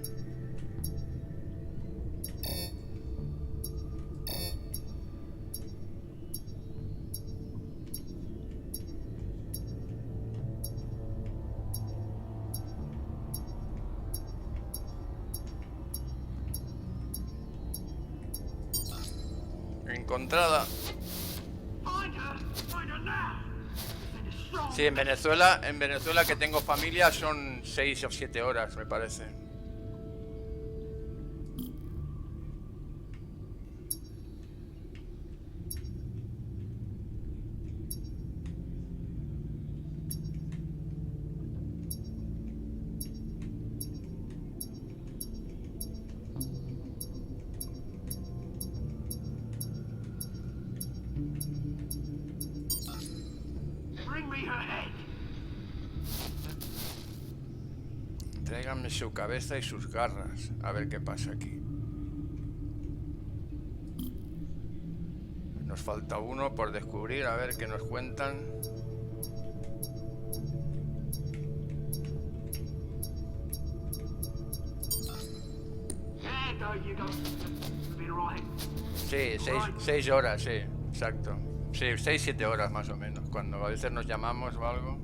Encontrada. Sí, en Venezuela que tengo familia son 6 o 7 horas, me parece. Tráiganme su cabeza y sus garras. A ver qué pasa aquí. Nos falta uno por descubrir, a ver qué nos cuentan. Sí, 6 horas, sí, exacto. Sí, 6-7 horas más o menos, cuando a veces nos llamamos o algo.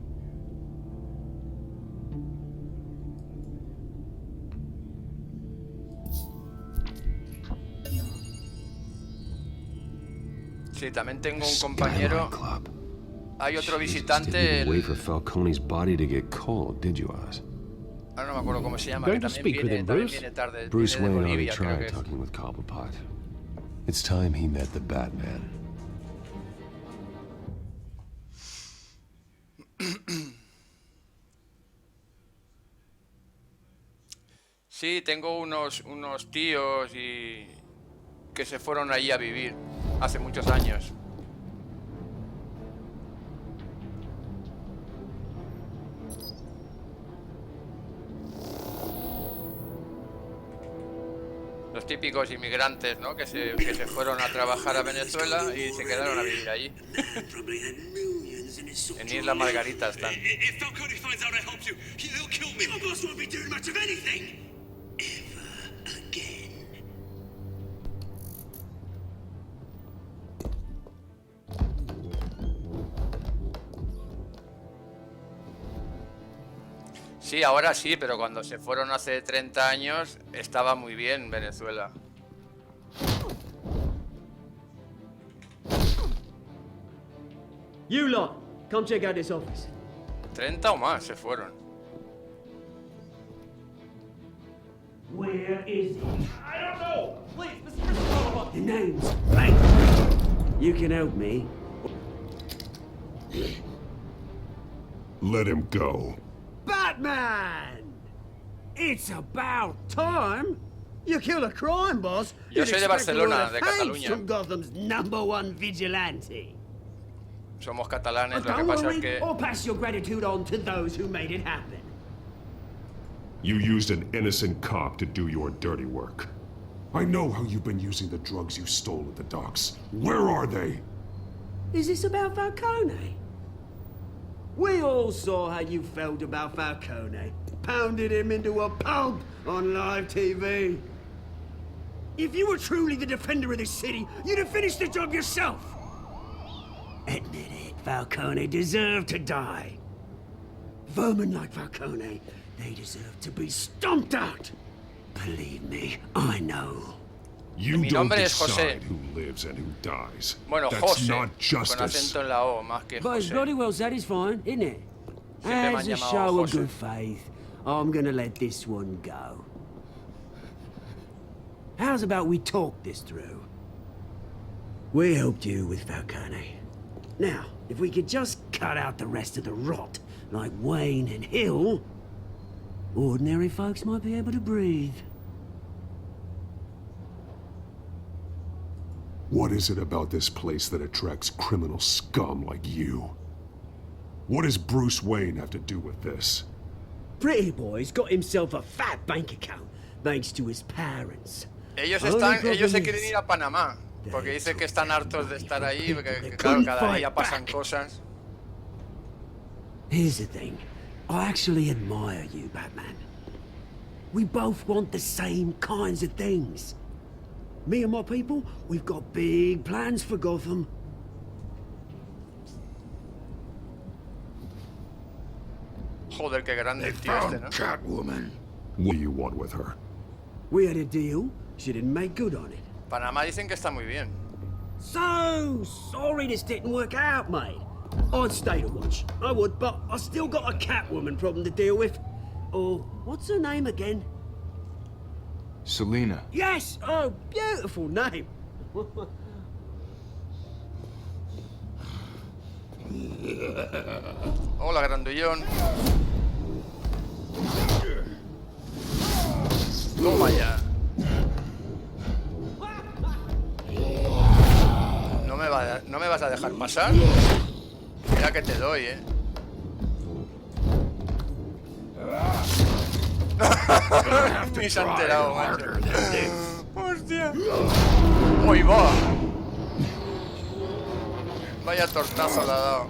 Sí, también tengo un compañero. Hay otro visitante. Wait for Falcone's body to get cold, did you, Oz? Ahora no me acuerdo cómo se llama. Que también viene tarde. Bruce Viene de Wayne already Bolivia, creo que tried es. talking with Cobblepot. It's time he met the Batman. Sí, tengo unos tíos y que se fueron allí a vivir hace muchos años. Los típicos inmigrantes, ¿no? Que se fueron a trabajar a Venezuela y se quedaron a vivir allí. En Isla Margarita están. Sí, ahora sí, pero cuando se fueron hace 30 años estaba muy bien Venezuela. You lot, come check out this office. 30 o más se fueron. Where is it? I don't know! Please, Mr. Christopher! The name's blank. You can help me. Let him go. Batman! It's about time. You kill a crime boss. Yo soy de Barcelona, de Cataluña. From Gotham's #1 vigilante. Somos catalanes, lo que Don't pasa es worry, que... or pass your gratitude on to those who made it happen. You used an innocent cop to do your dirty work. I know how you've been using the drugs you stole at the docks. Where are they? Is this about Falcone? We all saw how you felt about Falcone. Pounded him into a pulp on live TV. If you were truly the defender of this city, you'd have finished the job yourself. Admit it, Falcone deserved to die. Vermin like Falcone, they deserve to be stomped out. Believe me, I know. You Mi don't nombre es decide José. who lives and who dies. Bueno, That's José, not con justice. acento en la O, más que But it's José. bloody well satisfying, isn't it? Siempre me As han a llamado show of José. good faith, I'm gonna let this one go. How's about we talk this through? We helped you with Falcone. Now, if we could just cut out the rest of the rot, like Wayne and Hill, ordinary folks might be able to breathe. What is it about this place that attracts criminal scum like you? What does Bruce Wayne have to do with this? Pretty Boy's got himself a fat bank account, thanks to his parents. Ellos Only se problem quieren is, ir a Panamá, porque dicen que están hartos de estar ahí, porque claro, cada día pasan cosas. Here's the thing. I actually admire you, Batman. We both want the same kinds of things. Me and my people, we've got big plans for Gotham. Joder, qué grande el tío este, ¿no? Catwoman. What do you want with her? We had a deal. She didn't make good on it. Panamá dicen que está muy bien. So sorry this didn't work out, mate. I'd stay to watch. I would, but I still got a Catwoman problem to deal with. Oh, what's her name again? Selina. Yes! Oh, beautiful name. Hola, grandullón. Toma ya. ¿No me vas a dejar pasar? Mira que te doy, Ni se ha enterado, macho. Hostia. ¡Uy, va! Vaya tortazo le ha dado.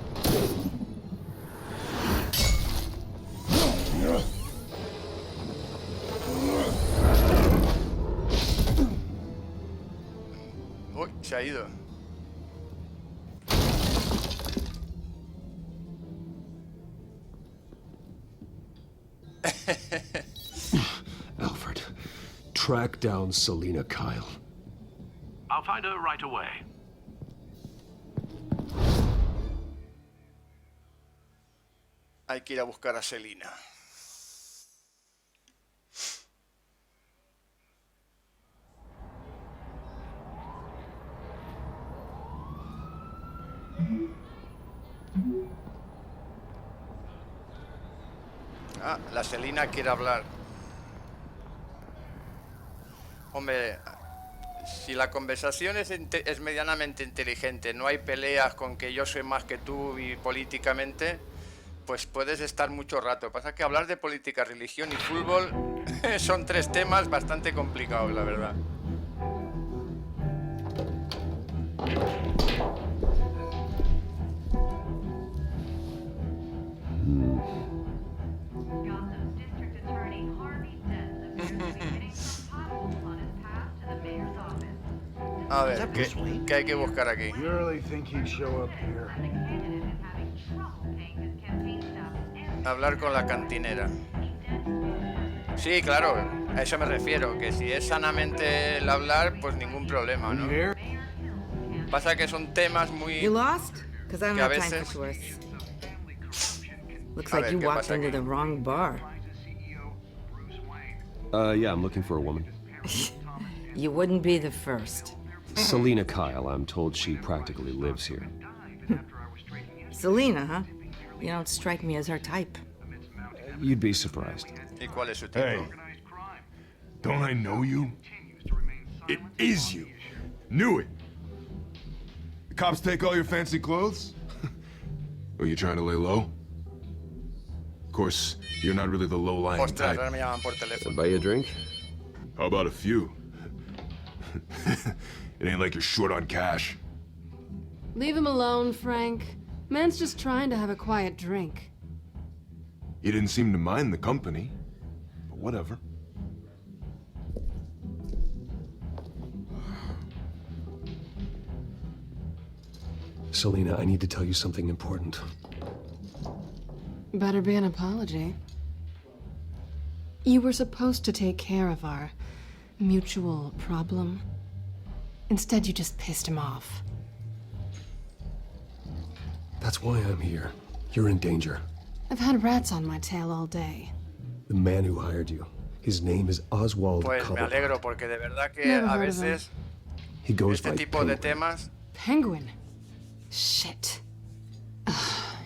Uy, se ha ido. Alfred, track down Selina Kyle. I'll find her right away. Hay que ir a buscar a Selina. Ah, la Selina quiere hablar. Hombre, si la conversación es medianamente inteligente, no hay peleas con que yo soy más que tú y políticamente, pues puedes estar mucho rato. Pasa que hablar de política, religión y fútbol son tres temas bastante complicados, la verdad. A ver, ¿qué hay que buscar aquí? Hablar con la cantinera. Sí, claro, a eso me refiero, que si es sanamente el hablar, pues ningún problema, ¿no? Pasa que son temas muy... You lost? Because I don't que a have time veces... for tourists. Looks A like ver, you ¿qué walked pasa into aquí? the wrong bar. Yeah, I'm looking for a woman. You wouldn't be the first. Selina Kyle, I'm told she practically lives here. Selena, huh? You don't strike me as her type. You'd be surprised. ¿Y cuál es su tipo? Hey, don't I know you? It is you. Knew it. The cops take all your fancy clothes? Are you trying to lay low? Of course, you're not really the low-lying Ostras, type. ahora me llaman por teléfono. Buy you a drink? How about a few? It ain't like you're short on cash. Leave him alone, Frank. Man's just trying to have a quiet drink. You didn't seem to mind the company, but whatever. Selina, I need to tell you something important. Better be an apology. You were supposed to take care of our mutual problem. Instead, you just pissed him off. That's why I'm here. You're in danger. I've had rats on my tail all day. The man who hired you. His name is Oswald Pues me Cobblepot. alegro porque de verdad que Never a heard of him. veces He goes este by tipo de Penguin. temas. Penguin? Shit.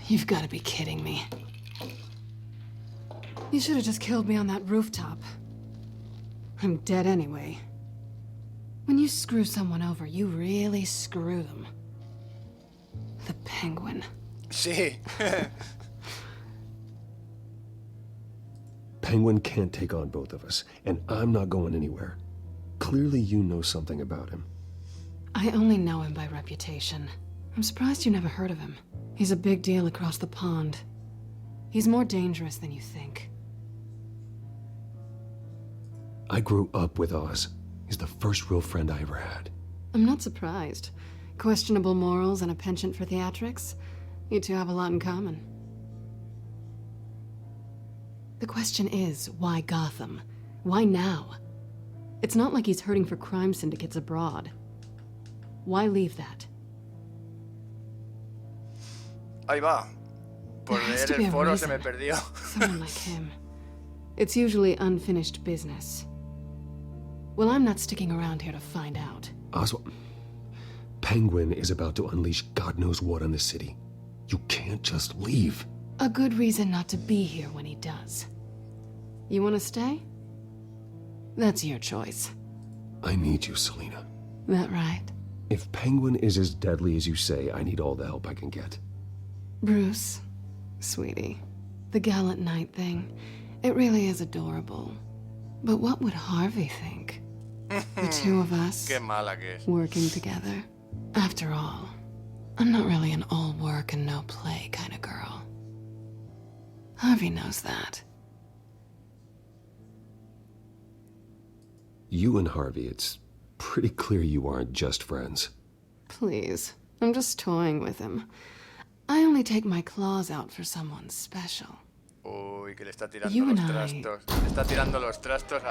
You've got to be kidding me. You should have just killed me on that rooftop. I'm dead anyway. When you screw someone over, you really screw them. The Penguin. Sí. Penguin can't take on both of us, and I'm not going anywhere. Clearly you know something about him. I only know him by reputation. I'm surprised you never heard of him. He's a big deal across the pond. He's more dangerous than you think. I grew up with Oz. He's the first real friend I ever had. I'm not surprised. Questionable morals and a penchant for theatrics. You two have a lot in common. The question is, why Gotham? Why now? It's not like he's hurting for crime syndicates abroad. Why leave that? Ahí va. Por There has leer to be el a foro se reason. me perdió. Someone like him. It's usually unfinished business. Well, I'm not sticking around here to find out. Oswald... Penguin is about to unleash God knows what on the city. You can't just leave. A good reason not to be here when he does. You want to stay? That's your choice. I need you, Selina. That right? If Penguin is as deadly as you say, I need all the help I can get. Bruce, sweetie, the gallant knight thing, it really is adorable. But what would Harvey think? The two of us Qué mala que es. working together. After all, I'm not really an all work and no play kind of girl. Harvey knows that. You and Harvey, it's pretty clear you aren't just friends. Please, I'm just toying with him. I only take my claws out for someone special. Uy, que le está tirando You los and I- trastos. Le está tirando los trastos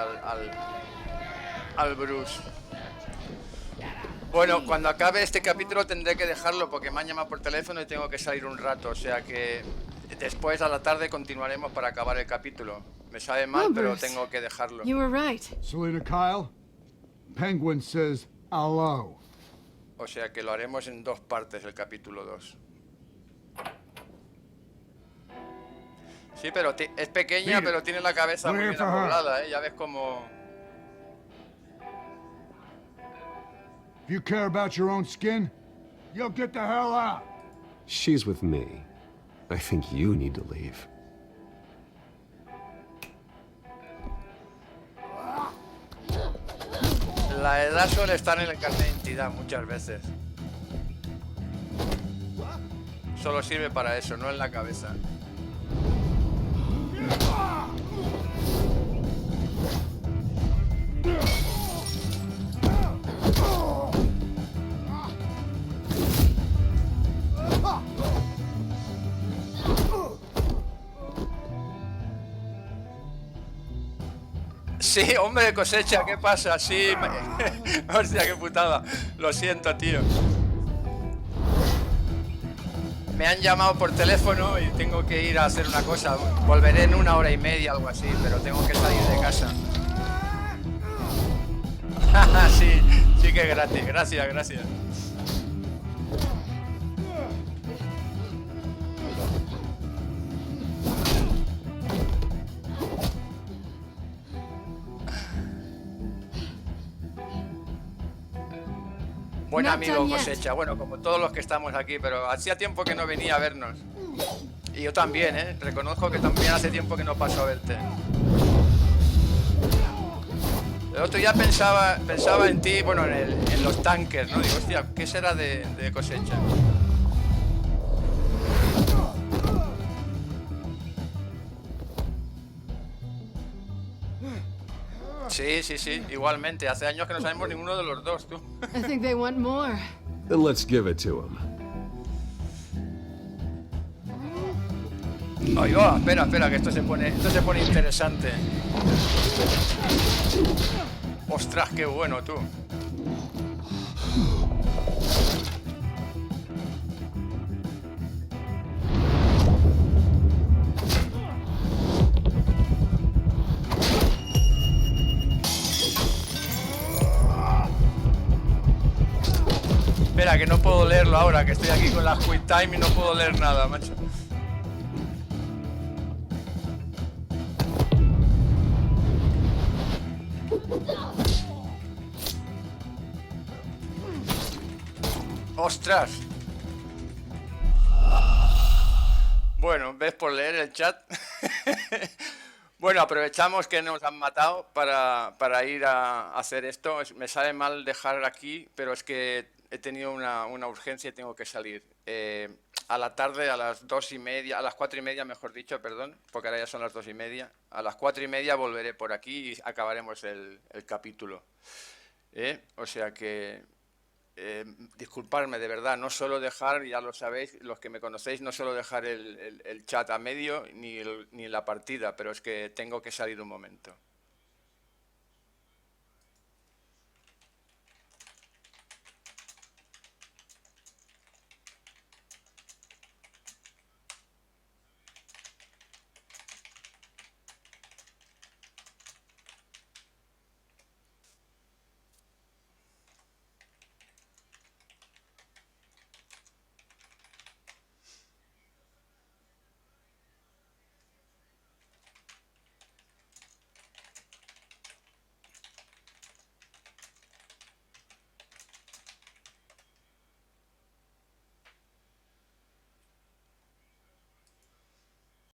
al Bruce. Bueno, cuando acabe este capítulo tendré que dejarlo porque me han llamado por teléfono y tengo que salir un rato. O sea que después a la tarde continuaremos para acabar el capítulo. Me sabe mal, pero Bruce, tengo que dejarlo. You were right. Selina Kyle, Penguin says hello. O sea que lo haremos en dos partes el capítulo 2. Sí, pero es pequeña, pero tiene la cabeza muy bien amoblada, ¿eh? Ya ves cómo... If you care about your own skin, you'll get the hell out. She's with me. I think you need to leave. La edad suele estar en el carnet de identidad muchas veces. Solo sirve para eso, no en la cabeza. Sí, hombre de cosecha, ¿qué pasa? Sí, hostia, qué putada. Lo siento, tío. Me han llamado por teléfono y tengo que ir a hacer una cosa. Volveré en 1 hora y media, algo así, pero tengo que salir de casa. Sí, sí que es gratis. Gracias, gracias. Buen amigo cosecha, bueno, como todos los que estamos aquí, pero hacía tiempo que no venía a vernos. Y yo también, ¿eh? Reconozco que también hace tiempo que no paso a verte. El otro día pensaba en ti, bueno, en los tankers, ¿no? Digo, hostia, ¿qué será de cosecha? Sí, sí, sí, igualmente. Hace años que no sabemos ninguno de los dos, tú. I think they want more. Then let's give it to him. Ahí va, espera, que esto se pone interesante. Ostras, qué bueno, tú. espera, que no puedo leerlo ahora, que estoy aquí con la Quick Time y no puedo leer nada, macho. ¡Ostras! Bueno, ¿ves por leer el chat? Bueno, aprovechamos que nos han matado para ir a hacer esto. Me sale mal dejar aquí, pero es que he tenido una urgencia y tengo que salir. A la tarde, a las 2:30, a las 4:30, mejor dicho, perdón, porque ahora ya son las 2:30. A las 4:30 volveré por aquí y acabaremos el capítulo. O sea que... disculparme, de verdad, no suelo dejar, ya lo sabéis, los que me conocéis, no suelo dejar el chat a medio ni la partida, pero es que tengo que salir un momento.